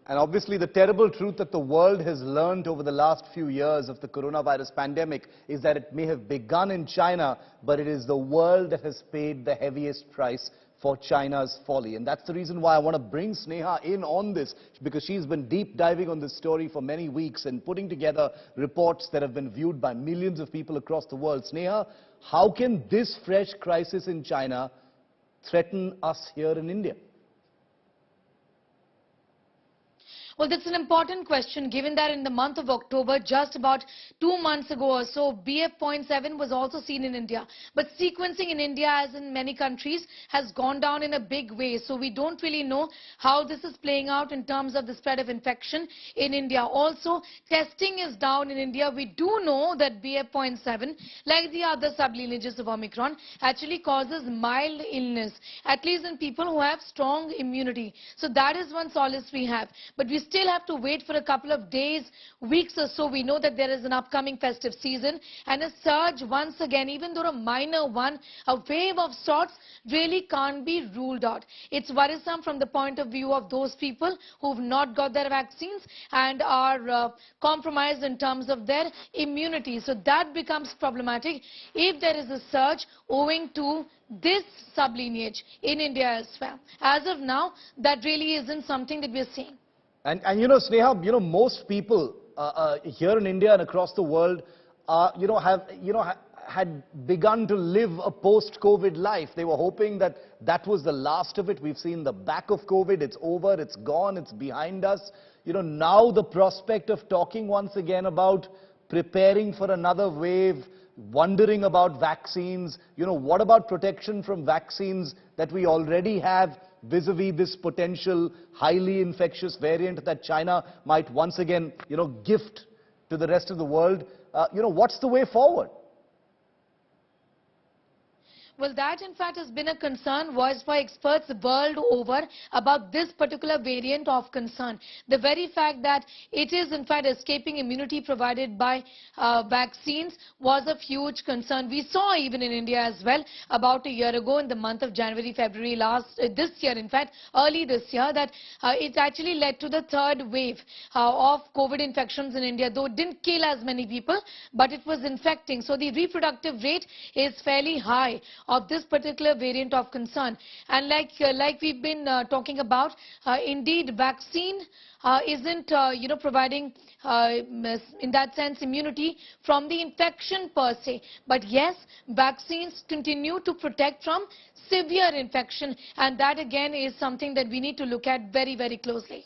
And obviously the terrible truth that the world has learned over the last few years of the coronavirus pandemic is that it may have begun in China, but it is the world that has paid the heaviest price for China's folly. And that's the reason why I want to bring Sneha in on this, because she's been deep diving on this story for many weeks and putting together reports that have been viewed by millions of people across the world. Sneha, how can this fresh crisis in China threaten us here in India? Well, that's an important question, given that in the month of October, just about 2 months ago or so, BF.7 was also seen in India. But sequencing in India, as in many countries, has gone down in a big way. So we don't really know how this is playing out in terms of the spread of infection in India. Also, testing is down in India. We do know that BF.7, like the other sublineages of Omicron, actually causes mild illness, at least in people who have strong immunity. So that is one solace we have. But we still have to wait for a couple of days, weeks or so. We know that there is an upcoming festive season and a surge once again, even though a minor one, a wave of sorts really can't be ruled out. It's worrisome from the point of view of those people who've not got their vaccines and are compromised in terms of their immunity. So that becomes problematic if there is a surge owing to this sublineage in India as well. As of now, that really isn't something that we're seeing. And you know, Sneha, most people here in India and across the world, had begun to live a post-COVID life. They were hoping that that was the last of it. We've seen the back of COVID. It's over. It's gone. It's behind us. Now the prospect of talking once again about preparing for another wave, wondering about vaccines. What about protection from vaccines that we already have vis-a-vis this potential highly infectious variant that China might once again, gift to the rest of the world? What's the way forward? Well, that in fact has been a concern voiced by experts the world over about this particular variant of concern. The very fact that it is in fact escaping immunity provided by vaccines was a huge concern. We saw even in India as well about a year ago in the month of January, February this year, in fact early this year, that it actually led to the third wave of COVID infections in India, though it didn't kill as many people, but it was infecting. So the reproductive rate is fairly high of this particular variant of concern. And like we've been talking about, indeed vaccine isn't providing in that sense immunity from the infection per se. But yes, vaccines continue to protect from severe infection, and that again is something that we need to look at very, very closely.